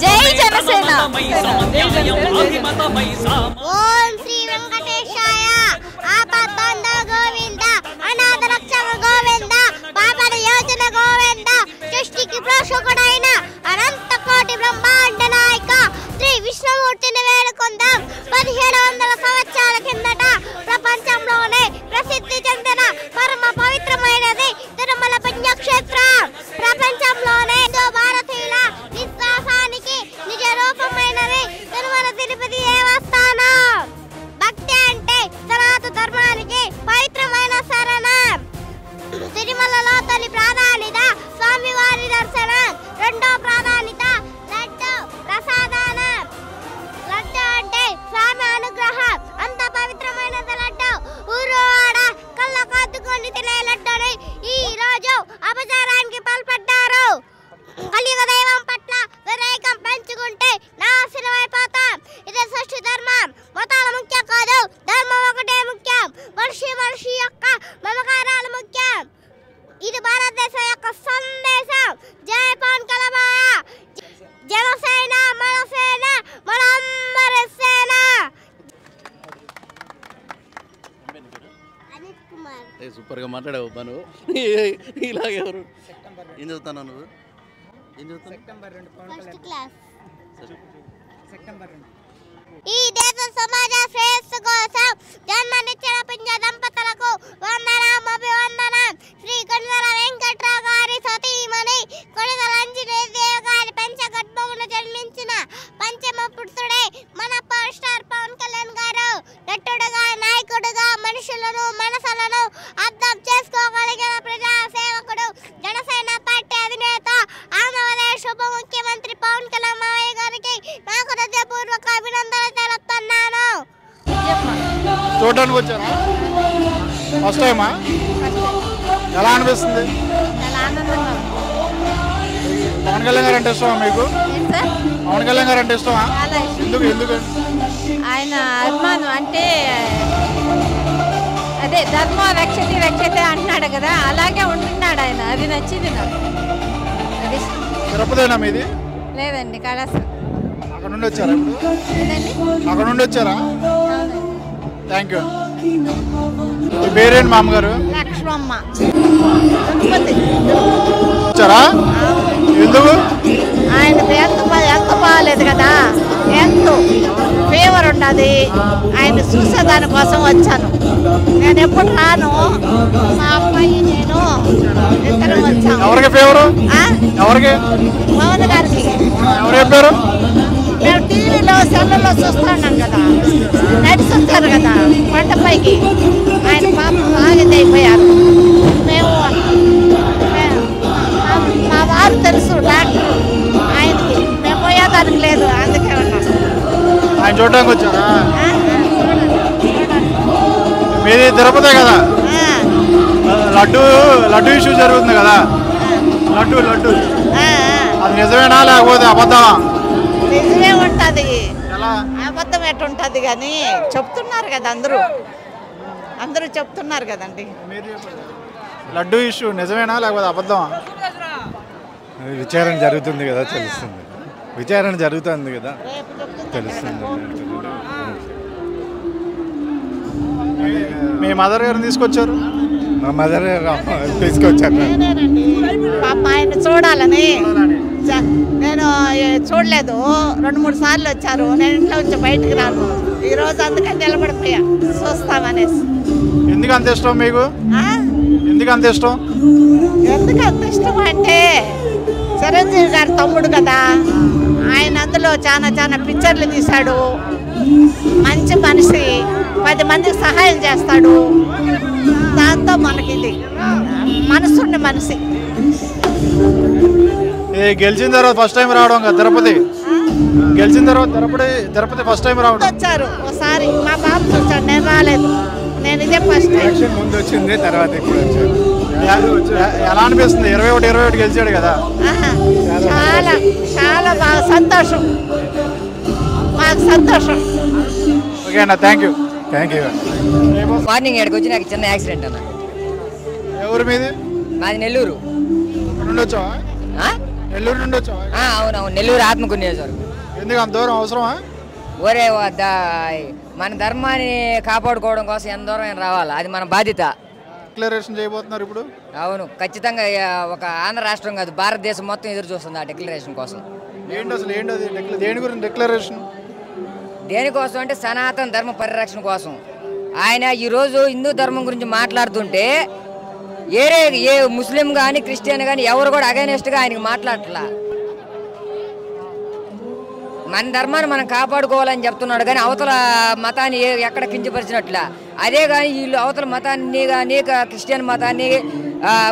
జై జనసేన ఓం శ్రీ వెంకటేశాయ ఆపద్బాంధ గోవింద అనాథ రక్షక గోవింద పాపల యోజన గోవింద సృష్టికి పోషకుడైన అనంత కోటి బ్రహ్మాండ నాయక శ్రీ విష్ణుమూర్తిని వేడుకుందాం 1500 సంవత్సరాల కిందట ప్రపంచంలోనే ప్రసిద్ధి చెందిన పరమ పవిత్రమైనది తిరుమల పుణ్యక్షేత్రం. ప్రపంచంలోనే భారతీయుల విశ్వాసానికి నిజ రూపమైనది తిరుమల తిరుపతి దేవస్థానం. భక్తి అంటే సనాతన ధర్మానికి పవిత్రమైన శరణం. తిరుమలలో తొలి ప్రాధాన్యత స్వామివారి దర్శనం, రెండో ప్రాధాన్యత లడ్డు ప్రసాదనం. లడ్డు అంటే స్వామి అనుగ్రహం, అంత పవిత్రమైనది లడ్డు. ఊరువాడ కళ్ళకు అద్దుకొని తినే లడ్డుని ఈ రోజు అపచారానికి పాల్పడ్డారు. కలియుగ దైవం పట్ల వివేకం పెంచుకుంటే నాశనం అయిపోతాం. ఇది సృష్టి ధర్మం. మతాల ముఖ్యం కాదు, ధర్మం ఒకటే ముఖ్యం. మనిషి యొక్క మమకారాలు ముఖ్యం. ఇది భారతదేశం యొక్క సందేశం. జై పవన్ కళ్యాణ్. జనసేన మనసేన మనందరి సేన. సూపర్ గా మాట్లాడావు బాను. ఇలాగే ఎవరు ఏం చదువుతాను నువ్వు? ఏం చదువుతాను? ఈ దేశ సమాజ శ్రేయస్సు కోసం జన్మనిచ్చిన పుణ్య దంపతులకు వందనం అభివందనం. శ్రీ కొణిదెల వెంకట్రావు గారి సతీమణి కొణిదెల అంజనీదేవి గారి పంచగర్భమున జన్మించిన పంచమ పుత్రుడే మన పవర్ స్టార్ పవన్ కళ్యాణ్ గారు. నటుడుగా, నాయకుడుగా మనుషులను మనసులను అర్థం చేసుకోగలిగిన ప్రజా సేవకుడు, జనసేన పార్టీ అధినేత, ఆంధ్రప్రదేశ్ ఉప ముఖ్యమంత్రి పవన్ కళ్యాణ్ మావయ్య గారికి నాకు హృదయపూర్వక అభినందనలు తెలుపుతున్నాను. చూడడానికి వచ్చారా? ఫస్ట్ టైమా? ఎలా అనిపిస్తుంది? పవన్ కళ్యాణ్ గారు అంటే ఇష్టమా మీకు? పవన్ కళ్యాణ్ గారు అంటే ఇష్టమా? ఎందుకు? ఆయన అభిమానం అంటే అదే ధర్మ రక్షతే అంటున్నాడు కదా, అలాగే ఉంటున్నాడు ఆయన. అది నచ్చింది నాకు. అది తిరుపతినా మీది? లేదండి, కళాశాల. అక్కడ నుండి వచ్చారా? అక్కడ నుండి వచ్చారా? Thank you. మీ పేరేంటి మామగారు? లక్ష్మమ్మ. వచ్చారా? ఎందుకు? ఆయన ఎంత బాగాలేదు కదా, ఎంత ఫీవర్ ఉన్నది. ఆయన చూసే దానికోసం వచ్చాను. నేను ఎప్పుడు రాను. మా అబ్బాయి నేను ఇద్దరం వచ్చాను. ఎవరికి ఫీవరు? ఎవరికి? పవన్ గారికి. ఎవరు చెప్పారు? మేము టీవీలో సెల్లలో చూస్తున్నాం కదా, నడిచి వచ్చారు కదా కొండపైకి. ఆయన పాపం బాగా అయిపోయారు. మేము మా వారు తెలుసు డాక్టర్ ఆయనకి. మేము పోయేదానికి లేదు, అందుకే ఉన్నాం. ఆయన చూడడానికి వచ్చారా? మీది తిరుపతి కదా? లడ్డు ఇష్యూ జరుగుతుంది కదా, లడ్డు అది నిజమేనా లేకపోతే అబద్ధమా? నిజమే ఉంటుంది. అబద్ధం ఎట్టుంటుంది కానీ చెప్తున్నారు కదా, అందరూ చెప్తున్నారు కదండి. లడ్డు ఇష్యూ నిజమేనా లేకపోతే అబద్ధమా? విచారణ జరుగుతుంది కదా, తెలుస్తుంది. విచారణ జరుగుతుంది కదా, తెలుస్తుంది. మీ మదర్ గారిని తీసుకొచ్చారు? మా మదర్ తీసుకొచ్చారు. పాప ఆయన చూడాలని నేను చూడలేదు. 2-3 సార్లు వచ్చారు. నేను ఇంట్లో నుంచి బయటకు రాను ఈరోజు, అందుకని నిలబడిపోయా చూస్తామనేసి. ఎందుకు అంత ఇష్టం మీకు? ఎందుకు అంత ఇష్టం? ఎందుకు అంత ఇష్టం అంటే చిరంజీవి గారి తమ్ముడు కదా ఆయన. అందులో చాలా పిక్చర్లు తీశాడు. మంచి మనిషి, 10 మందికి సహాయం చేస్తాడు. దాంతో మనకి ఇది మనసుండి మనిషి. గెలిచిన తర్వాత ఫస్ట్ టైం రావడం కదా తిరుపతి, గెలిచిన తర్వాత తిరుపతి ఫస్ట్ టైం రావడం వచ్చారు ఒకసారి మా బాబు చూసాడు, నేను రాలేదు. నేను ఇదే ఫస్ట్ టైం. ఎలక్షన్ ముందు వచ్చింది, తర్వాత ఇప్పుడు వచ్చారు. ఎలా అనిపిస్తుంది? 21 గెలిచాడు కదా. ఆహా, చాలా చాలా బాగా సంతోషం, మాకు సంతోషం. ఓకే అన్న, థ్యాంక్ యూ. మార్నింగ్ ఇక్కడికి వచ్చి నాకు చిన్న యాక్సిడెంట్ అన్న. ఎవరు మీది? మాది నెల్లూరు. నుండి వచ్చావా? నెల్లూరు నుండి వచ్చావా? అవునవును, నెల్లూరు ఆత్మకూరు నియోజకవర్గం. ఎందుకు అంత దూరం అవసరమా? ఒరే మన ధర్మాన్ని కాపాడుకోవడం కోసం ఎంత దూరం అయినా రావాలి, అది మన బాధ్యత. డిక్లరేషన్ చేయబోతున్నారు ఇప్పుడు. అవును, ఖచ్చితంగా. ఒక ఆంధ్ర రాష్ట్రం కాదు, భారతదేశం మొత్తం ఎదురు చూస్తుంది ఆ డిక్లరేషన్ కోసం. ఏంటి దేని గురించి డిక్లరేషన్? దేనికోసం అంటే సనాతన ధర్మ పరిరక్షణ కోసం. ఆయన ఈరోజు హిందూ ధర్మం గురించి మాట్లాడుతుంటే ఏ ముస్లిం కానీ క్రిస్టియన్ కానీ ఎవరు కూడా అగైనెస్ట్గా ఆయనకి మాట్లాడట్లా. మన ధర్మాన్ని మనం కాపాడుకోవాలని చెప్తున్నాడు, కానీ అవతల మతాన్ని ఎక్కడ కించపరిచినట్లా. అదే కానీ వీళ్ళు అవతల మతాన్ని కానీ క్రిస్టియన్ మతాన్ని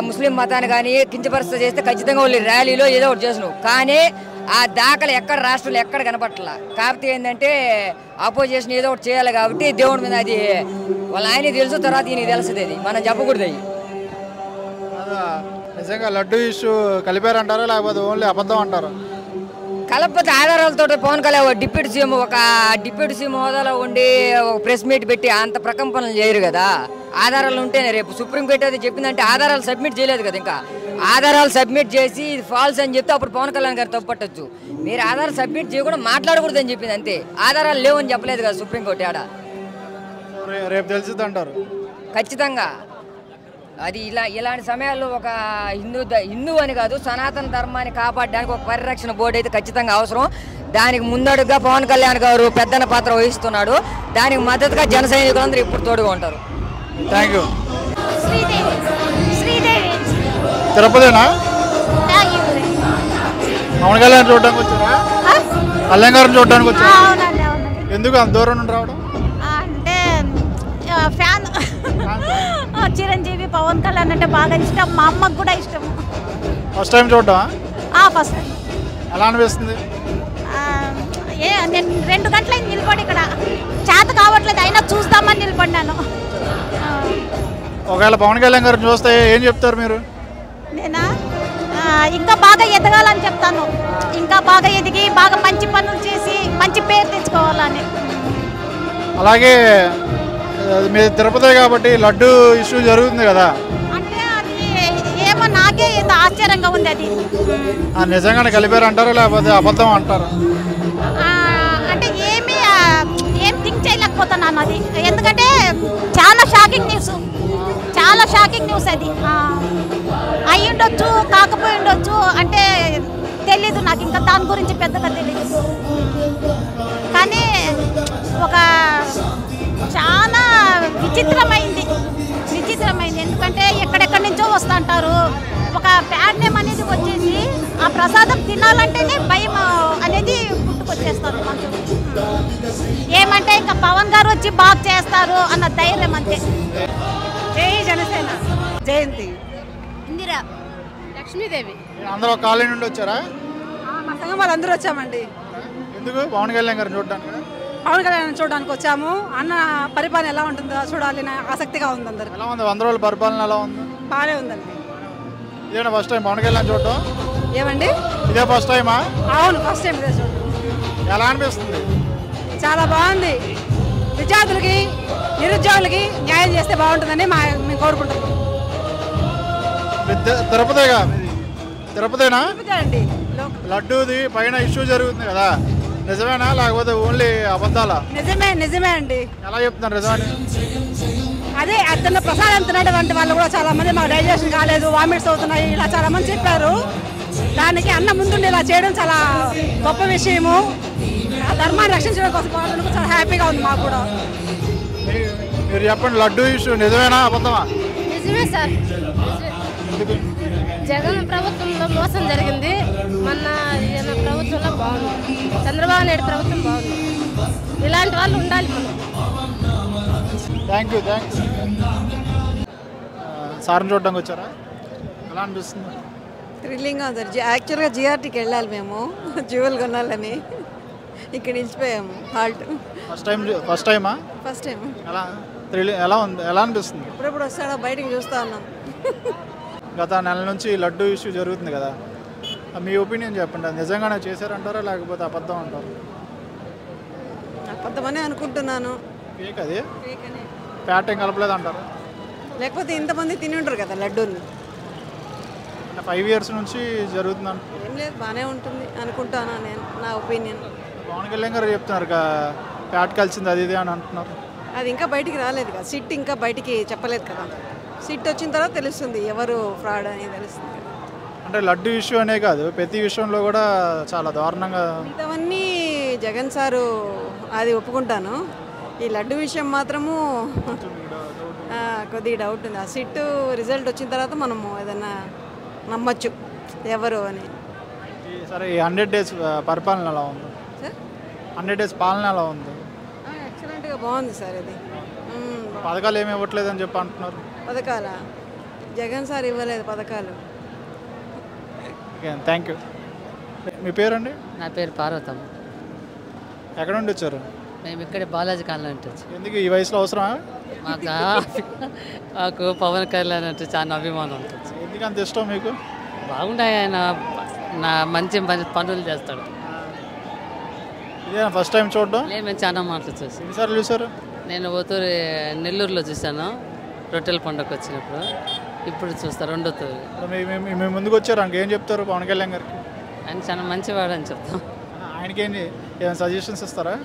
ముస్లిం మతాన్ని కానీ కించపరిస్థితి చేస్తే ఖచ్చితంగా వాళ్ళు ర్యాలీలో ఏదో ఒకటి చేసినావు. కానీ ఆ దాఖలు ఎక్కడ రాష్ట్రంలో ఎక్కడ కనపట్ల. కాకపోతే ఏంటంటే అపోజిషన్ ఏదో ఒకటి చేయాలి కాబట్టి దేవుడి మీద అది వాళ్ళ ఆయనే తెలుసు, తర్వాత ఈయనకి తెలుస్తుంది. అది మనం చెప్పకూడదు. అవి నిజంగా లడ్డు ఇష్యూ కలిపారంటారా లేకపోతే ఓన్లీ అబద్ధం అంటారా? కలపతి ఆధారాలతో పవన్ కళ్యాణ్ డిప్యూటీ సీఎం హోదాలో ఉండి ఒక ప్రెస్ మీట్ పెట్టి అంత ప్రకంపనలు చేయరు కదా. ఆధారాలు ఉంటేనే రేపు సుప్రీంకోర్టు అది చెప్పిందంటే ఆధారాలు సబ్మిట్ చేయలేదు కదా. ఇంకా ఆధారాలు సబ్మిట్ చేసి ఇది ఫాల్స్ అని చెప్తే అప్పుడు పవన్ కళ్యాణ్ గారు తప్పట్టచ్చు. మీరు ఆధారాలు సబ్మిట్ చేయకుండా మాట్లాడకూడదు అని చెప్పింది అంతే. ఆధారాలు లేవని చెప్పలేదు కదా సుప్రీంకోర్టు. ఆడ రేపు తెలిసింది అంటారు ఖచ్చితంగా. అది ఇలాంటి సమయాల్లో ఒక హిందూ అని కాదు, సనాతన ధర్మాన్ని కాపాడడానికి ఒక పరిరక్షణ బోర్డు అయితే ఖచ్చితంగా అవసరం. దానికి ముందడుగా పవన్ కళ్యాణ్ గారు పెద్దన పాత్ర వహిస్తున్నాడు. దానికి మద్దతుగా జన సైనికులందరూ ఇప్పుడు తోడుగా ఉంటారు. Thank you. శ్రీదేవి తిరుపతినా? పవన్ కళ్యాణ్ చూడడానికి వచ్చారా? కళ్యాణ్ గారిని చూడడానికి వచ్చారా? ఎందుకు అంత దూరం నుండి రావడం? అంటే ఫ్యాన్ చిరంజీవి పవన్ కళ్యాణ్ అంటే బాగా ఇష్టం, మా అమ్మకు కూడా ఇష్టం. First time చూడటమా? First time. ఎలా అనిపిస్తుంది? నేను 2 గంటలైంది నిలబడి, ఇక్కడ చేత కావట్లేదు అయినా చూస్తామని నిలబడినాను. ఒకవేళ పవన్ కళ్యాణ్ గారిని చూస్తే ఏం చెప్తారు మీరు? నేనా ఇంకా బాగా ఎదగాలని చెప్తాను. ఇంకా బాగా ఎదిగి బాగా మంచి పనులు చేసి మంచి పేరు తెచ్చుకోవాలని. అలాగే మీ తిరుపతి కాబట్టి లడ్డు ఇష్యూ జరుగుతుంది కదా, అంటే అది ఏమో నాకే ఏదో ఆశ్చర్యంగా ఉంది. అది నిజంగానే కలిపారంటారా లేకపోతే అబద్ధం అంటారా? అంటే ఏం థింక్ చేయలేకపోతున్నాను అది. ఎందుకంటే చాలా షాకింగ్ న్యూస్ అది. అయి ఉండొచ్చు, కాకపోయి ఉండొచ్చు, అంటే తెలీదు నాకు, ఇంకా దాని గురించి పెద్దగా తెలీదు. కానీ ఒక చాలా విచిత్రమైంది. ఎందుకంటే ఎక్కడెక్కడి నుంచో వస్తుంటారు. ఒక బ్యాడ్ నేమ్ అనేది వచ్చేసి ఆ ప్రసాదం తినాలంటేనే భయం అనేది పుట్టుకొచ్చేస్తారు మనుషులు. ఏమంటే ఇంకా పవన్ గారు వచ్చి బాగా చేస్తారు అన్న ధైర్యం అంతే. జై జనసేన. జయంతి, ఇందిరా, లక్ష్మీదేవి. అందరూ కాలనీ నుండి వచ్చారా? మా సంఘం వాళ్ళందరూ వచ్చామండి. ఎందుకు? పవన్ కళ్యాణ్ గారిని చూడడానికి? పవన్ కళ్యాణ్ చూడడానికి వచ్చాము. అన్న పరిపాలన ఎలా ఉంటుందో చూడాలని ఆసక్తిగా ఉంది అందరికి. ఎలా ఉంది 100 రోజుల పరిపాలన? ఎలా ఉంది? బాగానే ఉందండి. ఇదేనా ఫస్ట్ టైం పవన్ కళ్యాణ్ చూడటం? ఏమండి? ఇదే ఫస్ట్ టైమా? అవును, ఫస్ట్ టైం ఇదే చూడటం. ఎలా అనిపిస్తుంది? చాలా బాగుంది. విద్యార్థులకి నిరుద్యోగులకి న్యాయం చేస్తే బాగుంటుందని మేము కోరుకుంటున్నాం. తిరుపతిగా? తిరుపతినా అండి. లడ్డూది పైన ఇష్యూ జరుగుతుంది కదా, నిజమేనా లేకపోతే ఓన్లీ అబద్ధాలా? నిజమే అండి. ఎలా చెప్తున్నారు నిజమని? అదే అతను ప్రసాదం తినటువంటి వాళ్ళు కూడా చాలా మంది మాకు డైజెషన్ కాలేదు, వామిట్స్ అవుతున్నాయి, ఇలా చాలా మంది చెప్పారు. దానికి అన్న ముందుండి ఇలా చేయడం చాలా గొప్ప విషయము. ఆ ధర్మాన్ని రక్షించడం కోసం పోవడానికి చాలా హ్యాపీగా ఉంది మాకు కూడా. మీరు చెప్పండి, లడ్డూ ఇష్యూ నిజమేనా అబద్ధమా? నిజమే సార్. జగన్ ప్రభుత్వంలో మోసం జరిగింది, మొన్న ప్రభుత్వంలో బాగుంది. చంద్రబాబు నాయుడు ప్రభుత్వం బాగుంది. ఇలాంటి వాళ్ళు ఉండాలి మనం. Thank you. సార్ని చూడడానికి వచ్చారా? ఎలా అనిపిస్తుంది? థ్రిల్లింగ్గా ఉంది. యాక్చువల్గా జిఆర్టీకి వెళ్ళాలి మేము, జ్యువెల్ కొనాలని. ఇక్కడ నిలిచిపోయాము హాల్ట్. ఫస్ట్ టైమా? First time. ఎలా ఉంది, ఎలా అనిపిస్తుంది? ఎప్పుడెప్పుడు వస్తాడో బయటికి చూస్తా ఉన్నాం. గత నెల నుంచి లడ్డు ఇష్యూ జరుగుతుంది కదా, మీ ఒపీనియన్ చెప్పండి. అది నిజంగానే చేశారంటారా లేకపోతే అబద్ధం అంటారు? అబద్ధమనే అనుకుంటున్నాను. ఫేక్ అది? ఫ్యాట్ ఏం కలపలేదు అంటారు? లేకపోతే ఇంతమంది తిని ఉంటారు కదా లడ్డూని. 5 years నుంచి జరుగుతుందంట. ఏం లేదు, బాగానే ఉంటుంది అనుకుంటాను నేను, నా ఒపీనియన్. పవన్ కళ్యాణ్ గారు చెప్తున్నారు ఫ్యాట్ కలిసింది అది ఇది అని అంటున్నారు. అది ఇంకా బయటికి రాలేదు కదా, సిట్ ఇంకా బయటికి చెప్పలేదు కదా. సిట్ వచ్చిన తర్వాత తెలుస్తుంది ఎవరు ఫ్రాడ్ అనేది తెలుస్తుంది. అంటే లడ్డు ఇష్యూ అనే కాదు, ప్రతి విషయంలో కూడా చాలా దారుణంగా మిగతావన్నీ జగన్ సారు అది ఒప్పుకుంటాను. ఈ లడ్డు విషయం మాత్రము కొద్దిగా డౌట్ ఉంది. ఆ సిట్ రిజల్ట్ వచ్చిన తర్వాత మనము ఏదైనా నమ్మచ్చు ఎవరు అని. సరే, ఈ 100 days పరిపాలన ఎలా ఉంది? 100 days పాలన ఎలా ఉంది? ఎక్సలెంట్గా బాగుంది సార్. ఇది పథకాలు ఏమి ఇవ్వట్లేదని చెప్పి అంటున్నారు. పథకాలా? జగన్ సార్ ఇవ్వలేదు పథకాలు. Thank you. మీ పేరండి? నా పేరు పార్వతమ్మ. ఎక్కడ నుండి వచ్చారు? మేము ఇక్కడే బాలాజీ కాలనీ నుంచి వచ్చాం. ఎందుకు ఈ వయసులో అవసరమా? మాకు పవన్ కళ్యాణ్ అంటే చాలా అభిమానం ఉంటుంది. ఎందుకు అంత ఇష్టం మీకు? బాగుంటాయి, ఆయన మంచి మంచి పనులు చేస్తాడు. ఇదే ఫస్ట్ టైం చూడడం? మేము చాలా మాటలు చూసాం. ఎన్నిసార్లు చూసారు? నేను ఓతూరు నెల్లూరులో చూసాను, రొట్టెల పండుగ వచ్చినప్పుడు. ఇప్పుడు చూస్తా రెండో తూరు. మీ ముందుకు వచ్చారు, ఏం చెప్తారు పవన్ కళ్యాణ్ గారికి? ఆయన చాలా మంచివాడు అని చెప్తాం. ఆయనకి ఏమైనా సజెషన్స్ ఇస్తారా?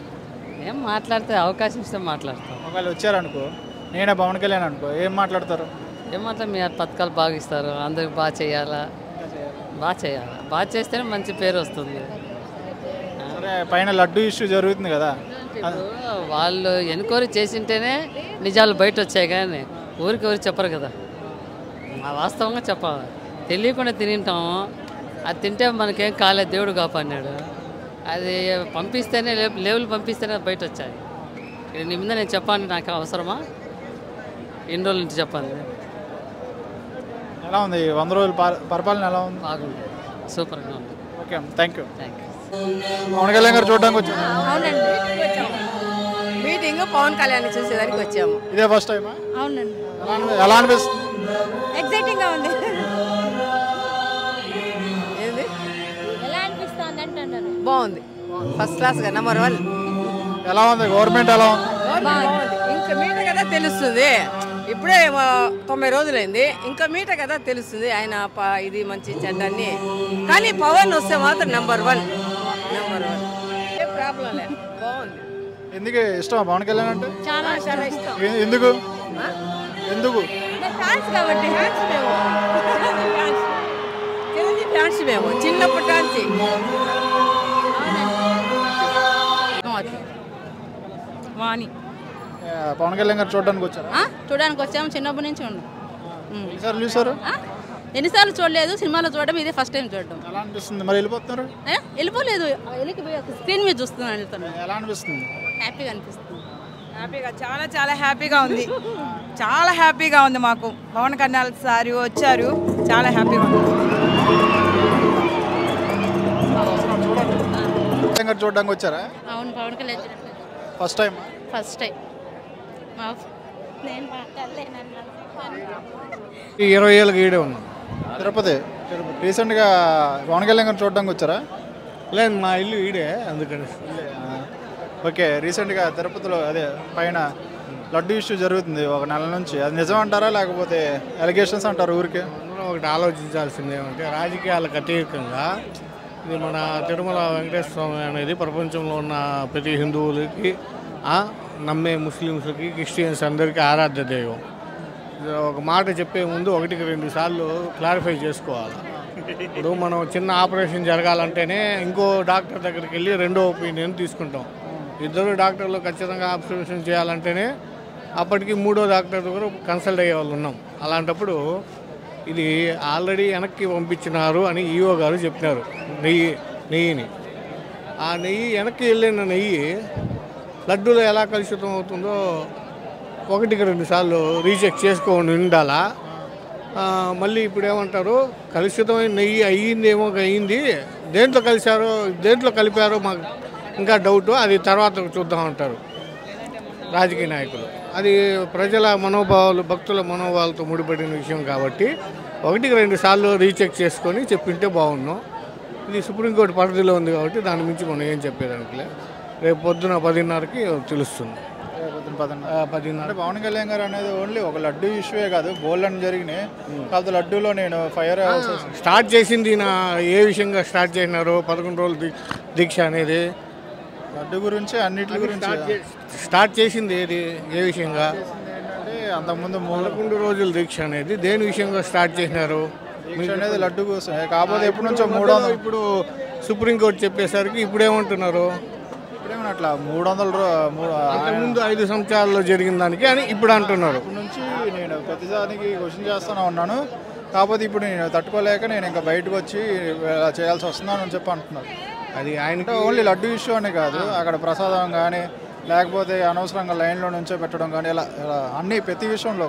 ఏం మాట్లాడితే అవకాశం ఇస్తే మాట్లాడతాం. ఒకవేళ వచ్చారనుకో, నేనే పవన్ కళ్యాణ్ అనుకో, ఏం మాట్లాడతారు? ఏం మాట్లాడ మీ పథకాలు బాగా ఇస్తారు, అందరికి బాగా చేయాలా, బాగా చేస్తేనే మంచి పేరు వస్తుంది. సరే, పైన లడ్డు ఇష్యూ జరుగుతుంది కదా, వాళ్ళు ఎన్క్వైరీ చేసింటేనే నిజాలు బయట వచ్చాయి, కానీ ఊరికి ఎవరు చెప్పరు కదా. వాస్తవంగా చెప్పాలి. తెలియకుండా తింటాము, అది తింటే మనకేం కాలేదు, దేవుడు కాపాడినాడు. అది పంపిస్తేనే లేవులు పంపిస్తేనే బయట వచ్చాయి. నీ మీద నేను చెప్పాను, నాకు అవసరమా? ఎన్ని రోజుల నుంచి చెప్పాలి. ఎలా ఉంది 100 రోజుల పరిపాలన ఎలా ఉంది? బాగుంది, సూపర్గా ఉంది. Okay, thank you. Pawan Kalyan గారు చూడడానికి వచ్చాము. అవునండి, మీటింగ్ పవన్ కళ్యాణ్ చూసేదానికి వచ్చాము. ఇదే ఫస్ట్ టైమా? అవునండి. ఎలా అనిపిస్తుంది? ఎక్సైటింగ్గా ఉంది. ఏంది ఎలా అనిపిస్తుంది అంటున్నారు? బాగుంది, ఫస్ట్ క్లాస్గా నెంబర్ 1. ఎలా ఉంది గవర్నమెంట్? ఎలా ఉంది? ఇంకా మీట కదా తెలుస్తుంది. ఇప్పుడే 90 రోజులైంది, ఇంకా మీట కదా తెలుస్తుంది ఆయన ఇది మంచి చెడ్డని. కానీ పవన్ వస్తే మాత్రం నెంబర్ 1. ఏ ప్రాబ్లం లేదు, బాగుంది. ఎందుకు ఇష్టం పవన్ కళ్యాణ్ అంటే? చాలా చాలా ఇష్టం. ఎందుకు? ఫ్యాన్స్ కాబట్టి. చిరంజీవి ఫ్యాన్స్ మేము చిన్నప్పటి నుంచి. వాణి. పవన్ కళ్యాణ్ గారు చూడడానికి వచ్చారా? చూడడానికి వచ్చాము, చిన్నప్పటి నుంచి ఉన్నాం. ఎన్నిసార్లు చూసారు? ఎన్నిసార్లు చూడలేదు, సినిమాలో చూడడం ఇదే ఫస్ట్ టైం చూడడం. ఎలా అనిపిస్తుంది? మరి వెళ్ళిపోతున్నారు? వెళ్ళిపోలేదు, స్క్రీన్ మీద చూస్తున్నాను. ఎలా అనిపిస్తుంది? హ్యాపీగా అనిపిస్తుంది. హ్యాపీగా, చాలా చాలా హ్యాపీగా ఉంది. చాలా హ్యాపీగా ఉంది మాకు. పవన్ కళ్యాణ్ సార్ వచ్చారు, చాలా హ్యాపీగా ఉంది. చూడడానికి వచ్చారా? అవును, Pawan Kalyan first time. First time. ఈ 20 ఏళ్ళకి ఈడే ఉన్నాం. తిరుపతి. రీసెంట్గా పవన్ కళ్యాణ్ గారు చూడడానికి వచ్చారా? లేదు, మా ఇల్లు ఈడే, అందుకని. ఓకే, రీసెంట్గా తిరుపతిలో అదే పైన లడ్డు ఇష్యూ జరుగుతుంది 1 నెల నుంచి. అది నిజం అంటారా లేకపోతే ఎలిగేషన్స్ అంటారు ఊరికే? ఒకటి ఆలోచించాల్సింది ఏమంటే, రాజకీయాలకు అతీతంగా ఇది మన తిరుమల వెంకటేశ్వర స్వామి అనేది ప్రపంచంలో ఉన్న ప్రతి హిందువులకి, నమ్మే ముస్లిమ్స్కి, క్రిస్టియన్స్ అందరికీ ఆరాధ్య దైవం. ఒక మాట చెప్పే ముందు 1-2 సార్లు క్లారిఫై చేసుకోవాలి. ఇప్పుడు మనం చిన్న ఆపరేషన్ జరగాలంటేనే ఇంకో డాక్టర్ దగ్గరికి వెళ్ళి రెండో ఒపీనియన్ తీసుకుంటాం. 2 డాక్టర్లు ఖచ్చితంగా ఆపరేషన్ చేయాలంటేనే అప్పటికి 3వ డాక్టర్ దగ్గర కన్సల్ట్ అయ్యే వాళ్ళు ఉన్నాం. అలాంటప్పుడు ఇది ఆల్రెడీ వెనక్కి పంపించినారు అని ఈఓ గారు చెప్పినారు. నెయ్యిని ఆ నెయ్యి వెనక్కి వెళ్ళిన నెయ్యి లడ్డూలో ఎలా కలుషితం అవుతుందో 1-2 సార్లు రీచెక్ చేసుకోండి ఉండాలా. మళ్ళీ ఇప్పుడు ఏమంటారు, కలుషితమైన నెయ్యి అయ్యిందేమో అయ్యింది, దేంట్లో కలిపారో మాకు ఇంకా డౌట్, అది తర్వాత చూద్దాం అంటారు రాజకీయ నాయకులు. అది ప్రజల మనోభావాలు, భక్తుల మనోభావాలతో ముడిపడిన విషయం కాబట్టి 1-2 సార్లు రీచెక్ చేసుకొని చెప్పింటే బాగున్నాం. ఇది సుప్రీంకోర్టు పరిధిలో ఉంది కాబట్టి దాని మించి మనం ఏం చెప్పేదానికి రేపు పొద్దున 10:30కి తెలుస్తుంది. 10:30. పవన్ కళ్యాణ్ గారు అనేది ఓన్లీ ఒక లడ్డు ఇష్యూయే కాదు, బోల్డ్ అని జరిగినాయి. కాకపోతే లడ్డూలో నేను ఫైర్ స్టార్ట్ చేసింది ఏ విషయంగా స్టార్ట్ చేసినారు 11 రోజుల దీక్ష అనేది, లడ్డు గురించి అన్నిటి గురించి స్టార్ట్ చేసింది ఏది, ఏ విషయంగా అంటే అంతకుముందు 11 రోజుల దీక్ష అనేది దేని విషయంగా స్టార్ట్ చేసినారు అనేది లడ్డు కోసం. కాకపోతే ఎప్పటి నుంచో 300 ఇప్పుడు సుప్రీంకోర్టు చెప్పేసరికి ఇప్పుడు ఏమంటున్నారు, అట్లా 300 ముందు 5 సంవత్సరాల్లో జరిగిన దానికి అని ఇప్పుడు అంటున్నారు. ఇప్పటి నుంచి నేను ప్రతిదానికి క్వశ్చన్ చేస్తూనే ఉన్నాను, కాకపోతే ఇప్పుడు నేను తట్టుకోలేక నేను ఇంకా బయటకు వచ్చి చేయాల్సి వస్తుందని చెప్పి అంటున్నారు. అది ఆయన ఓన్లీ లడ్డు ఇష్యూ అనే కాదు, అక్కడ ప్రసాదం కానీ లేకపోతే అనవసరంగా లైన్లో నుంచో పెట్టడం కానీ ఇలా అన్ని ప్రతి విషయంలో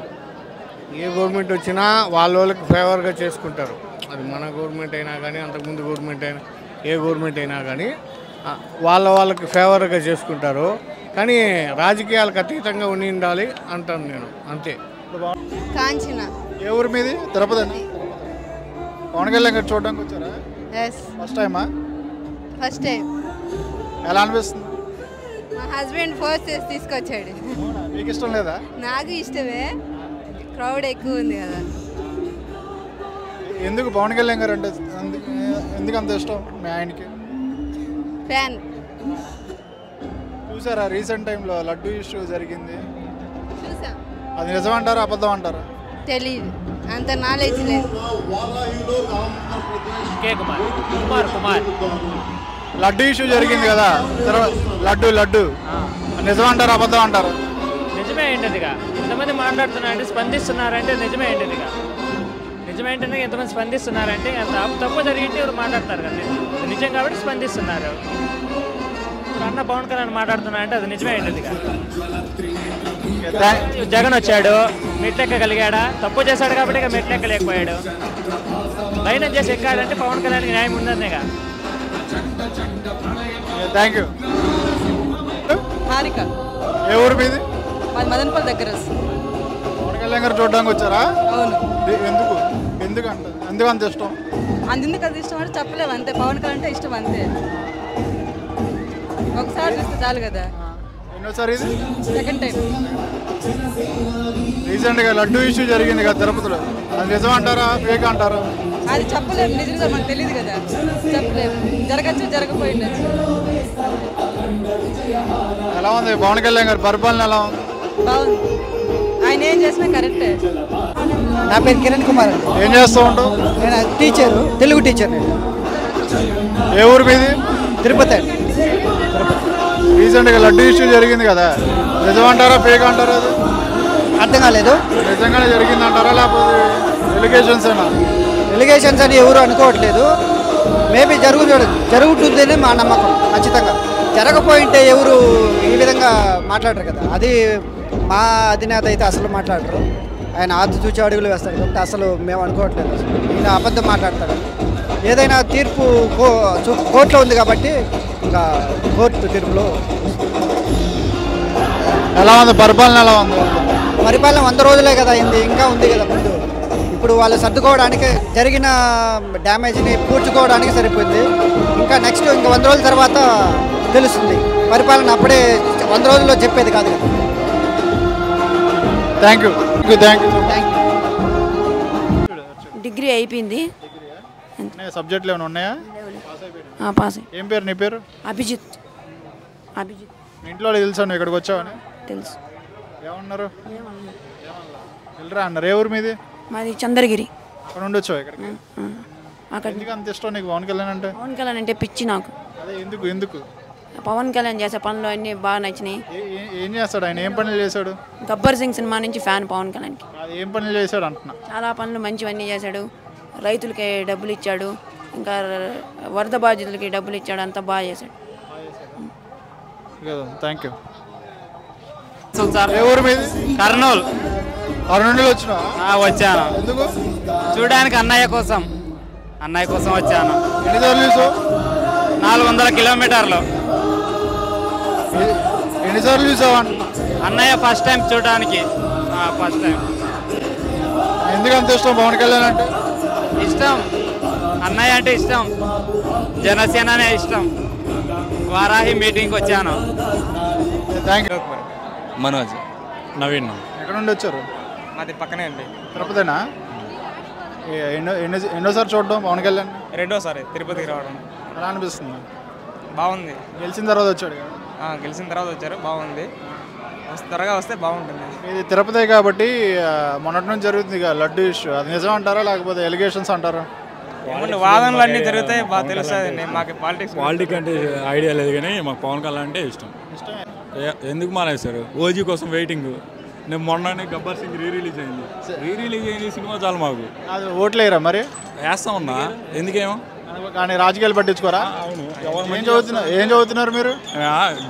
ఏ గవర్నమెంట్ వచ్చినా వాళ్ళకి ఫేవర్గా చేసుకుంటారు. అది మన గవర్నమెంట్ అయినా కానీ అంతకుముందు గవర్నమెంట్ అయినా ఏ గవర్నమెంట్ అయినా కానీ వాళ్ళకి ఫేవర్గా చేసుకుంటారు. కానీ రాజకీయాలకు అతీతంగా ఉండాలి అంటాను నేను, అంతే. కాంచన. ఏ ఊరు మీది? తిరుపతి. పవన్ కళ్యాణ్ గారు చూడడానికి వచ్చారా? ఫస్ట్ టైమా? First time. ఎలా అనిపిస్తుంది? మా హస్బెండ్ ఫోర్స్ చేసి తీసుకొచ్చాడు. మీకు ఇష్టం లేదా? నాకు ఇష్టమే, క్రౌడ్ ఎక్కువ ఉంది కదా. ఎందుకు పవన్ కళ్యాణ్ గారు అంటే ఎందుకు అంత ఇష్టం మీ ఆయనకి? ఫ్యాన్. చూసారా రీసెంట్ టైంలో లడ్డు ఇష్యూ జరిగింది? చూసా. అది నిజం అంటారా అబద్ధం అంటారా? తెలీదు, అంత నాలెడ్జ్ లేదు. లడ్డు ఇష్యూ జరిగింది కదా, లడ్డు నిజం అంటారా అబద్ధం అంటారా? నిజమే ఏంటదిగా, ఇంతమంది మాట్లాడుతున్నారంటే స్పందిస్తున్నారంటే నిజమే ఏంటదిగా, నిజమేంటనే ఎంతమంది స్పందిస్తున్నారంటే తప్పు జరిగింటే ఎవరు మాట్లాడతారు కదా, నిజం కాబట్టి స్పందిస్తున్నారు. అన్న పవన్ కళ్యాణ్ మాట్లాడుతున్నారంటే అది నిజమే ఏంటదిగా. జగన్ వచ్చాడు, మెట్లెక్కగలిగాడా? తప్పు చేశాడు కాబట్టి ఇక మెట్లెక్కలేకపోయాడు. లైన్ చేసి ఎక్కాడంటే పవన్ కళ్యాణ్కి న్యాయం ఉందనేగా. Thank you. హారిక. ఏ ఊరు మీది? మదనపల్లి దగ్గర. పవన్ కళ్యాణ్ గారు చూడడానికి వచ్చారా? అవును. ఎందుకు అంత ఇష్టం? అందుకు అది ఇష్టం అంటే చెప్పలేము, అంతే. పవన్ కళ్యాణ్ అంటే ఇష్టం, అంతే. ఒకసారి చూస్తే చాలు కదా. ఎన్నోసారి ఇది? Second time. రీసెంట్గా లడ్డు ఇష్యూ జరిగింది కదా తిరుపతిలో, అది నిజం అంటారా ఫేక్ అంటారా? అది చెప్పలేము, నిజంగా మనకు తెలియదు కదా, చెప్పలేము. జరగచ్చు, జరగకపోయిండొచ్చు. ఎలా ఉంది పవన్ కళ్యాణ్ గారి పరిపాలన? ఎలా ఉంది? బాగుంది, ఆయన ఏం చేసినా కరెక్టే. నా పేరు కిరణ్ కుమార్. ఏం చేస్తూ ఉంటావు? నేను టీచరు, తెలుగు టీచర్. నేను. ఏ ఊరు మీది? తిరుపతి. రీసెంట్గా లడ్డు ఇష్యూ జరిగింది కదా, నిజం అంటారా ఫేక్ అంటారా? అది అర్థం కాలేదు. నిజంగానే జరిగింది అంటారా లేకపోతే ఎలిగేషన్స్ అయినా? ఎలిగేషన్స్ అని ఎవరు అనుకోవట్లేదు. మేబీ జరుగుతుందనే మా నమ్మకం. ఖచ్చితంగా జరగపోయింటే ఎవరు ఈ విధంగా మాట్లాడరు కదా. అది మా అధినేత అయితే అసలు మాట్లాడరు. ఆయన ఆది చూచి అడుగులు వేస్తాడు కాబట్టి అసలు మేము అనుకోవట్లేదు. అసలు ఈయన అబద్ధం మాట్లాడతాడు. ఏదైనా తీర్పు కోర్టులో ఉంది కాబట్టి ఇంకా కోర్టు తీర్పులో. ఎలా ఉంది పరిపాలన? ఎలా ఉంది పరిపాలన? 100 రోజులే కదా అయింది, ఇంకా ఉంది కదా ముందు. ఇప్పుడు వాళ్ళు సర్దుకోవడానికి, జరిగిన డ్యామేజ్ని పూడ్చుకోవడానికి సరిపోయింది. ఇంకా నెక్స్ట్ ఇంకా 100 రోజుల తర్వాత తెలుస్తుంది పరిపాలన. అప్పుడే 100 రోజుల్లో చెప్పేది కాదు కదా. Thank you. డిగ్రీ అయిపోయింది. సబ్జెక్టులు ఏమైనా ఉన్నాయా? పాస్. ఏం పేరు నీ పేరు? అభిజిత్. మీ ఇంట్లో తెలుసా నువ్వు ఇక్కడికి వచ్చావని? తెలుసు. ఏమన్నారు? వెళ్ళరా అన్నారు. ఏ ఊరు మీది? మాది చంద్రగిరి. అక్కడ నుండి వచ్చావు ఇక్కడికి? ఎందుకు అంత ఇష్టం నీకు పవన్ కళ్యాణ్ అంటే? పవన్ కళ్యాణ్ అంటే పిచ్చి నాకు. అదే ఎందుకు? పవన్ కళ్యాణ్ చేసే పనులు అన్నీ బాగా నచ్చినాయి. ఏం చేస్తాడు ఆయన? ఏం పనులు చేశాడు? గబ్బర్ సింగ్ సినిమా నుంచి ఫ్యాన్ పవన్ కళ్యాణ్కి. అది ఏం పనులు చేశాడు అంటున్నా? చాలా పనులు మంచివన్నీ చేశాడు. రైతులకి డబ్బులు ఇచ్చాడు, ఇంకా వరద బాధితులకి డబ్బులు ఇచ్చాడు, అంతా బాగా చేశాడు. Thank you. ఏ ఊరు మీది? కర్నూలు. కర్నూలు వచ్చినా? వచ్చాను. ఎందుకు? చూడడానికి అన్నయ్య కోసం వచ్చాను. ఎన్ని సార్లు చూసావు? 400 కిలోమీటర్లు. ఎన్నిసార్లు చూసావా అన్నయ్య ఫస్ట్ టైం చూడడానికి ఫస్ట్ టైం. ఎందుకంత ఇష్టం పవన్ కళ్యాణ్ అంటే? ఇష్టం, అన్నయ్య అంటే ఇష్టం, జనసేననే ఇష్టం. వారాహి మీటింగ్కి వచ్చాను. Thank you. మనోజ్. నవీన్. ఎక్కడ నుండి వచ్చారు? మాది పక్కనే అండి. తిరుపతినా? ఎన్నోసారి చూడడం పవన్ కళ్యాణ్? రెండోసారి తిరుపతికి రావడం. ఎలా అనిపిస్తుంది? బాగుంది. గెలిచిన తర్వాత వచ్చాడు కదా? గెలిచిన తర్వాత వచ్చారు, బాగుంది. త్వరగా వస్తే బాగుంటుంది. ఇది తిరుపతి కాబట్టి మొన్నటి నుంచి జరుగుతుంది కదా లడ్డు ఇష్యూ, అది నిజం అంటారా లేకపోతే ఎలిగేషన్స్ అంటారా? వాదనలు అన్నీ జరుగుతాయి, బాగా తెలుస్తుంది. మాకు పాలిటిక్స్ అంటే ఐడియా లేదు కానీ మాకు పవన్ కళ్యాణ్ అంటే ఇష్టం. ఎందుకు మానేశారు? ఓజీ కోసం వెయిటింగ్. నేను మొన్ననే గబ్బర్ సింగ్ రీరిలీజ్ అయింది సినిమా చాలు మాకు. అది ఓట్లేరా మరి? వేస్తా ఉన్నా, ఎందుకేమో కానీ రాజకీయాలు పట్టించుకోరా? ఏం చదువుతున్నారు మీరు?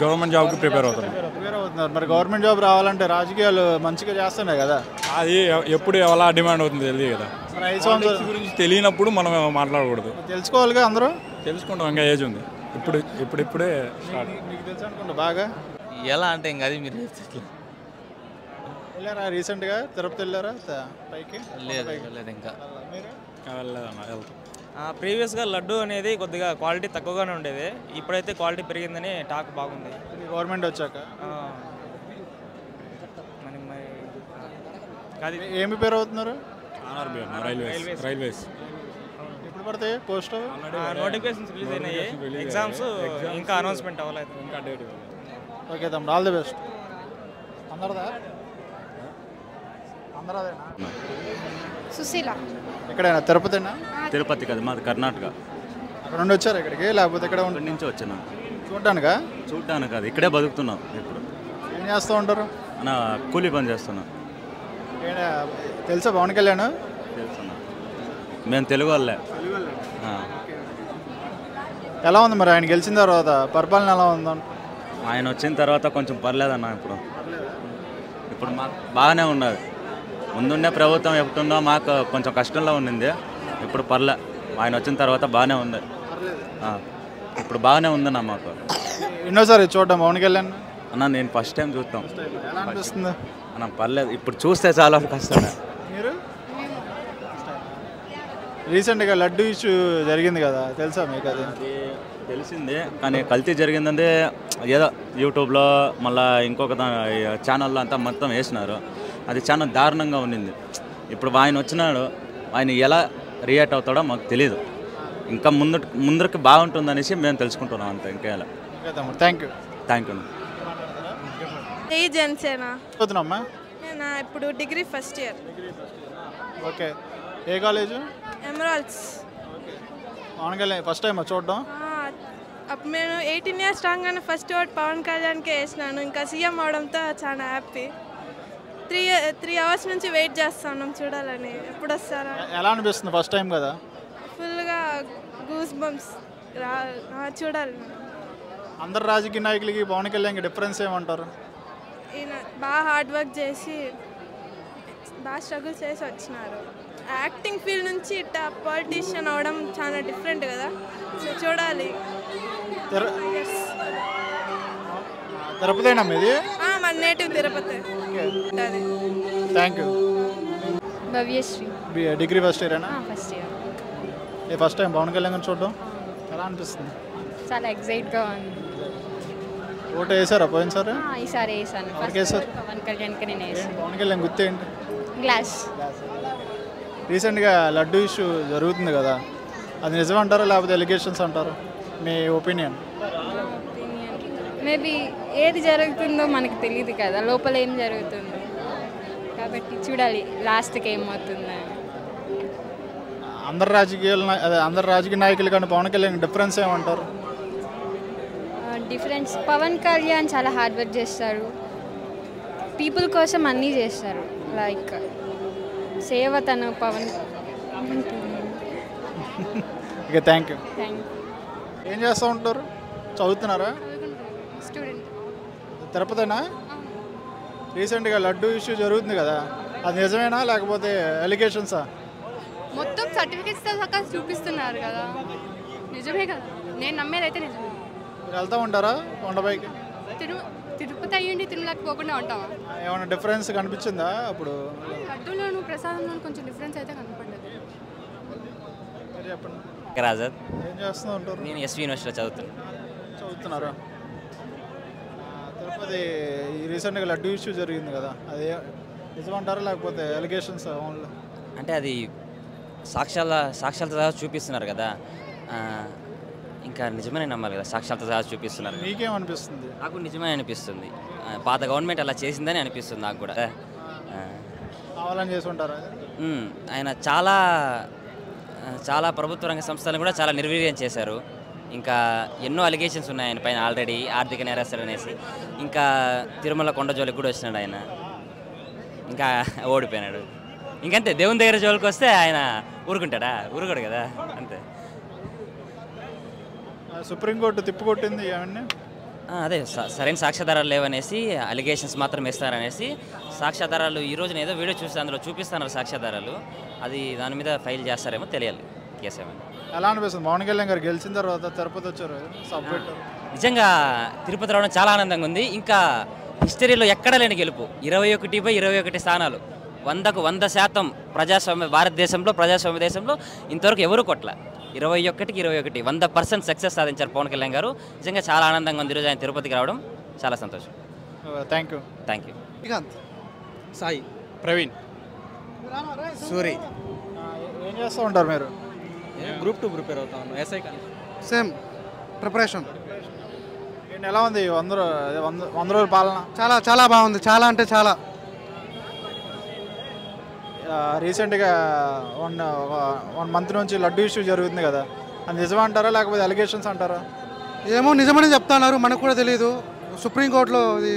గవర్నమెంట్ జాబ్కి ప్రిపేర్ అవుతున్నారు. మరి గవర్నమెంట్ జాబ్ రావాలంటే రాజకీయాలు మంచిగా చేస్తున్నాయి కదా? అది ఎప్పుడు ఎలా డిమాండ్ అవుతుంది తెలియదు కదా. మరి 5 సంవత్సరాల గురించి తెలియనప్పుడు మనం మాట్లాడకూడదు. తెలుసుకోవాలిగా అందరూ. తెలుసుకుంటాం, ఇంకా ఏజ్ ఉంది. ఇప్పుడే మీకు తెలుసు అనుకుంటా బాగా. ఎలా అంటే ఇంకా అది మీరు వెళ్ళారా రీసెంట్గా? తిరుపతి వెళ్ళారా పైకి? లేదు ఇంకా. వెళ్తాం. ప్రీవియస్గా లడ్డు అనేది కొద్దిగా క్వాలిటీ తక్కువగానే ఉండేది, ఇప్పుడైతే క్వాలిటీ పెరిగిందని టాక్ బాగుంది. గవర్నమెంట్ వచ్చాక ఏమి పేరు అవుతున్నారు? రైల్వేస్. ఎప్పుడు పడతాయి పోస్ట్? నోటిఫికేషన్స్ రిలీజ్ అయినాయి, ఎగ్జామ్స్ ఇంకా అనౌన్స్మెంట్ అవ్వలేదు. ఇంకా డేట్. ఓకే తమ్ముడు, ఆల్ ది బెస్ట్. అందరదా? అందరదేనా? సుశీల. ఎక్కడైనా తిరుపతినా? తిరుపతి కదా, మాది కర్ణాటక. అక్కడ నుండి వచ్చారు ఇక్కడికి లేకపోతే ఇక్కడ నుంచి వచ్చాను? చూడ్డానికా? చూడ్డానికి కాదు, ఇక్కడే బతుకుతున్నాం. ఇప్పుడు ఏం చేస్తూ ఉంటారు? కూలీ పని చేస్తున్నాం. తెలుసా పవన్ కళ్యాణ్? తెలుసున్నా, మేము తెలుగు వాళ్ళే. ఎలా ఉంది మరి ఆయన గెలిచిన తర్వాత పరిపాలన ఎలా ఉందా? ఆయన వచ్చిన తర్వాత కొంచెం పర్లేదన్న. ఇప్పుడు మాకు బాగానే ఉన్నది. ముందుండే ప్రభుత్వం ఎప్పుడుందో మాకు కొంచెం కష్టంలో ఉండింది, ఇప్పుడు పర్లే. ఆయన వచ్చిన తర్వాత బాగానే ఉంది. ఇప్పుడు బాగానే ఉందన్న మాకు. ఎన్నోసారి చూడడం పవన్ కళ్యాణ్? అన్న నేను ఫస్ట్ టైం చూస్తాం. ఎలా అనిపిస్తుంది అన్న? పర్లేదు, ఇప్పుడు చూస్తే చాలా కష్టమే. మీరు రీసెంట్గా లడ్డు ఇష్యూ జరిగింది కదా, తెలుసా మీకు? అది తెలిసిందే, కానీ కల్తీ జరిగిందంటే ఏదో యూట్యూబ్లో మళ్ళీ ఇంకొక ఛానల్లో అంతా మొత్తం వేసినారు. అది చాలా దారుణంగా ఉండింది. ఇప్పుడు ఆయన వచ్చినాడు, ఆయన ఎలా రియాక్ట్ అవుతాడో మాకు తెలీదు. ఇంకా ముందరికి బాగుంటుందనేసి మేము తెలుసుకుంటున్నాం అంతే, ఇంకా ఎలా. Thank you. Thank you. Janasena. చదువుతున్నామ్మా? నేను ఇప్పుడు డిగ్రీ ఫస్ట్ ఇయర్. ఓకే, ఏ college? Emeralds. Pawan Kalyan first time చూడడం? అప్పుడు నేను 18 ఇయర్స్ రాగానే ఫస్ట్ ఓట్ పవన్ కళ్యాణ్కే వేసినాను. ఇంకా సీఎం అవడంతో చాలా హ్యాపీ. 3 అవర్స్ నుంచి వెయిట్ చేస్తున్నాం చూడాలని, ఎప్పుడు వస్తారా. ఎలా అనిపిస్తుంది? ఫస్ట్ టైం కదా, ఫుల్గా గూస్ బంప్స్. చూడాలి. అందరు రాజకీయ నాయకులకి పవన్ కళ్యాణ్కి డిఫరెన్స్ ఏమంటారు? ఈయన బాగా హార్డ్ వర్క్ చేసి బాగా స్ట్రగుల్ చేసి వచ్చినారు. యాక్టింగ్ ఫీల్డ్ నుంచి ఇట్లా పొలిటీషియన్ అవడం చాలా డిఫరెంట్ కదా, సో చూడాలి. తిరుపతినా మీది? మన native Tirupati. Thank you. Bhavyasri. Degree first ఇయరేనా? First year. First time Pawan Kalyan చూడడం ఎలా అనిపిస్తుంది? చాలా ఎక్సైట్గా ఉంది. ఓటు వేసారా పోయినసారి? ఈసారి వేసాను. పవన్ కళ్యాణ్కి నేను వేసాను. పవన్ కళ్యాణ్ గుర్తేంటి? గ్లాస్. రీసెంట్గా లడ్డు ఇష్యూ జరుగుతుంది కదా, అది నిజం అంటారా లేకపోతే ఎలిగేషన్స్ అంటారా? మీ ఒపీనియన్? మేబీ ఏది జరుగుతుందో మనకు తెలియదు కదా, లోపల ఏం జరుగుతుందో, కాబట్టి చూడాలి లాస్ట్కి ఏమవుతుందని. అందరు రాజకీయ నాయకులు కానీ పవన్ కళ్యాణ్ డిఫరెన్స్ ఏమంటారు? డిఫరెన్స్, పవన్ కళ్యాణ్ చాలా హార్డ్ వర్క్ చేస్తారు, పీపుల్ కోసం అన్నీ చేస్తారు. లైక్ సేవ తను Pawan. Okay, thank you. Thank you. ఏం చేస్తూ ఉంటారు? చదువుతున్నారా? స్టూడెంట్. తిరుపతినా? రీసెంట్గా లడ్డు ఇష్యూ జరుగుతుంది కదా, అది నిజమేనా లేకపోతే ఎలిగేషన్సా? మొత్తం సర్టిఫికేట్స్ దాకా చూపిస్తున్నారు కదా, నిజమే కదా. నేను నమ్మేది అయితే నిజమే. మీరు వెళ్తూ ఉంటారా కొండపైకి? తిరుపతి అయ్యండి తిరుమలకి పోకుండా ఉంటావా? ఏమైనా డిఫరెన్స్ కనిపించిందా అప్పుడు? లడ్డూలోను ప్రసాదంలో కొంచెం డిఫరెన్స్ అయితే కనపడ్డది. చెప్పండి. రాజద్ ఏం చేస్తూ ఉంటారు? నేను ఎస్వి యూనివర్సిటీలో చదువుతున్నారా? తిరుపతి రీసెంట్గా లడ్డు ఇష్యూ జరిగింది కదా, అది నిజమంటారా లేకపోతే ఎలిగేషన్స్ ఓన్లీ? అంటే అది సాక్ష్యాలతో చూపిస్తున్నారు కదా, ఇంకా నిజమనే నమ్మాలి కదా, సాక్ష్యాలతో చూపిస్తున్నారు. మీకేమనిపిస్తుంది? నాకు నిజమే అనిపిస్తుంది. పాత గవర్నమెంట్ అలా చేసిందని అనిపిస్తుంది నాకు కూడా. కావాలని చేసి ఉంటారా? ఆయన చాలా ప్రభుత్వ రంగ సంస్థలను కూడా చాలా నిర్వీర్యం చేశారు. ఇంకా ఎన్నో అలిగేషన్స్ ఉన్నాయి ఆయన పైన ఆల్రెడీ, ఆర్థిక నేరస్తులు అనేసి. ఇంకా తిరుమల కొండ జోలికి కూడా వచ్చినాడు ఆయన, ఇంకా ఓడిపోయినాడు. ఇంకంతే, దేవుని దగ్గర జోలికి వస్తే ఆయన ఊరుకుంటాడా? ఊరుకోడు కదా, అంతే. సుప్రీంకోర్టు తిప్పుకొట్టింది అవన్నీ. అదే సరైన సాక్ష్యాధారాలు లేవనేసి, అలిగేషన్స్ మాత్రం ఇస్తారనేసి. సాక్ష్యాధారాలు ఈ రోజున ఏదో వీడియో చూస్తే అందులో చూపిస్తున్నారు సాక్ష్యాధారాలు, అది దాని మీద ఫైల్ చేస్తారేమో తెలియాలి కేసు ఏమైనా. ఎలా అనిపిస్తుంది? పవన్ కళ్యాణ్ గారు గెలిచిన తర్వాత తిరుపతి వచ్చారు, నిజంగా తిరుపతి రావడం చాలా ఆనందంగా ఉంది. ఇంకా హిస్టరీలో ఎక్కడ లేని గెలుపు, 21/21 స్థానాలు, 100కు 100% ప్రజాస్వామ్య భారతదేశంలో, ప్రజాస్వామ్య దేశంలో ఇంతవరకు ఎవరు కొట్ల. 21కి 21 100% సక్సెస్ సాధించారు పవన్ కళ్యాణ్ గారు. నిజంగా చాలా ఆనందంగా ఉంది ఈరోజు ఆయన తిరుపతికి రావడం, చాలా సంతోషం. Thank you. శ్రీకాంత్, సాయి, ప్రవీణ్, సూరి. ఏం చేస్తూ ఉంటారు మీరు? గ్రూప్ 2 ప్రిపేర్ అవుతాను. SI same preparation. ఎలా ఉంది 100 రోజుల పాలన? చాలా చాలా బాగుంది, చాలా అంటే చాలా. రీసెంట్గా 1 మంత్ నుంచి లడ్డు ఇష్యూ జరుగుతుంది కదా, అది నిజమంటారా లేకపోతే అలిగేషన్స్ అంటారా? ఏమో నిజమని చెప్తున్నారు, మనకు కూడా తెలియదు. సుప్రీంకోర్టులో ఇది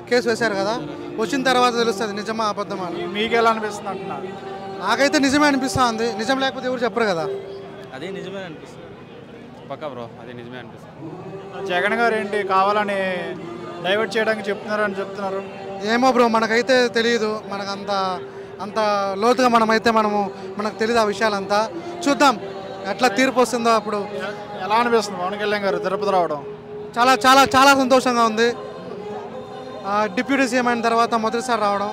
కేసు వేశారు కదా, వచ్చిన తర్వాత తెలుస్తుంది నిజమా అబద్ధమా. మీకు ఎలా అనిపిస్తుంది అంటున్నారు? నాకైతే నిజమే అనిపిస్తుంది. నిజం లేకపోతే ఎవరు చెప్పరు కదా. అదే నిజమే అనిపిస్తుంది పక్కా బ్రో, అదే నిజమే అనిపిస్తుంది. జగన్ గారు ఏంటి కావాలని డైవర్ట్ చేయడానికి చెప్తున్నారు? ఏమో బ్రో, మనకైతే తెలియదు. మనకు అంత లోతుగా మనకు తెలియదు ఆ విషయాలంతా. చూద్దాం ఎట్లా తీర్పు వస్తుందో అప్పుడు. ఎలా అనిపిస్తుంది పవన్ కళ్యాణ్ గారు తిరుపతి రావడం? చాలా చాలా చాలా సంతోషంగా ఉంది. డిప్యూటీ సీఎం అయిన తర్వాత మొదటిసారి రావడం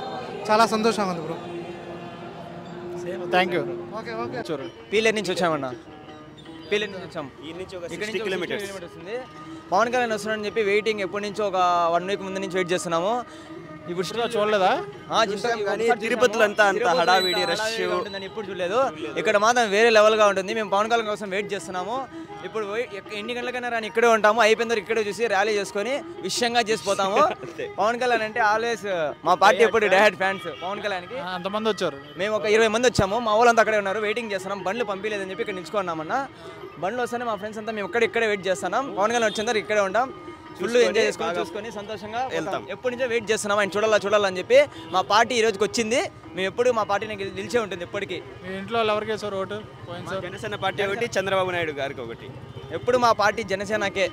చాలా సంతోషంగా ఉంది బ్రో. Thank you. పీలేరు నుంచి వచ్చామన్నా, పీలేరు నుంచి వచ్చాం. ఇక్కడ నుంచి 60 కిలోమీటర్స్ ఉంది. పవన్ కళ్యాణ్ వస్తున్నాడని చెప్పి వెయిటింగ్ ఎప్పటి నుంచో ఒక 1 వీక్ ముందు నుంచి వెయిట్ చేస్తున్నాము. ఇప్పుడు చూడలేదా? తిరుపతిలో అంత హడావిడి రష్ ఉంటుందని ఎప్పుడు చూడలేదు. ఇక్కడ మాత్రం వేరే లెవెల్గా ఉంటుంది. మేము పవన్ కళ్యాణ్ కోసం వెయిట్ చేస్తున్నాము. ఇప్పుడు ఎన్ని గంటలకైనా రాని ఇక్కడే ఉంటాము, అయిపోయిన తర్వాత ఇక్కడే చూసి ర్యాలీ చేసుకొని విషయంగా చేసిపోతాము. పవన్ కళ్యాణ్ అంటే ఆల్వేస్ మా పార్టీ ఎప్పుడు డైరెక్ట్ ఫ్యాన్స్ పవన్ కళ్యాణ్కి. అంతమంది వచ్చారు, మేము ఒక 20 మంది వచ్చాము. మా వాళ్ళంతా అక్కడే ఉన్నారు, వెయిటింగ్ చేస్తున్నాం. బండ్లు పంపించలేదని చెప్పి ఇక్కడ నిల్చుకున్నామన్నా. బండ్లు వస్తేనే మా ఫ్రెండ్స్ అంతా మేము ఇక్కడే వెయిట్ చేస్తున్నాం. పవన్ కళ్యాణ్ వచ్చిన తర్వాత ఇక్కడే ఉంటాం, ఫుల్ ఎంజాయ్ చూసుకొని సంతోషంగా వెళ్తాం. ఎప్పటి నుంచో వెయిట్ చేస్తున్నాం ఆయన చూడాలని చెప్పి. మా పార్టీ ఈ రోజుకి వచ్చింది. మేము ఎప్పుడు మా పార్టీని నిలిచే ఉంటుంది ఎప్పటికీ. మీ ఇంట్లో ఎవరికి వేసారు ఓటు? జనసేన పార్టీ ఒకటి, చంద్రబాబు నాయుడు గారికి ఒకటి. ఎప్పుడు మా పార్టీ జనసేనకే.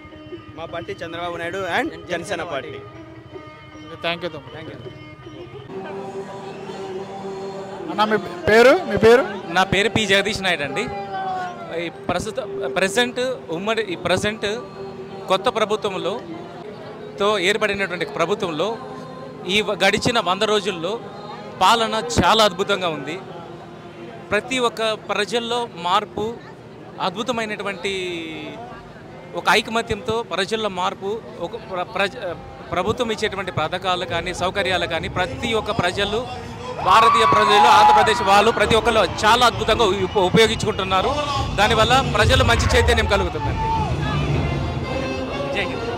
మా party Chandrababu Naidu and Janasena party. Thank you. అన్న మీ పేరు? నా పేరు పి జగదీష్ నాయుడు అండి. ఈ ప్రజెంట్ కొత్త ప్రభుత్వంలో ఏర్పడినటువంటి ప్రభుత్వంలో ఈ గడిచిన 100 రోజుల్లో పాలన చాలా అద్భుతంగా ఉంది. ప్రతి ఒక్క ప్రజల్లో మార్పు, అద్భుతమైనటువంటి ఒక ఐకమత్యంతో ప్రజల్లో మార్పు, ఒక ప్రభుత్వం ఇచ్చేటువంటి పథకాలు కానీ సౌకర్యాలు కానీ ప్రతి ఒక్క ప్రజలు, భారతీయ ప్రజలు, ఆంధ్రప్రదేశ్ వాళ్ళు ప్రతి ఒక్కరు చాలా అద్భుతంగా ఉపయోగించుకుంటున్నారు. దానివల్ల ప్రజలు మంచి చైతన్యం కలుగుతుందండి. జై హింద్.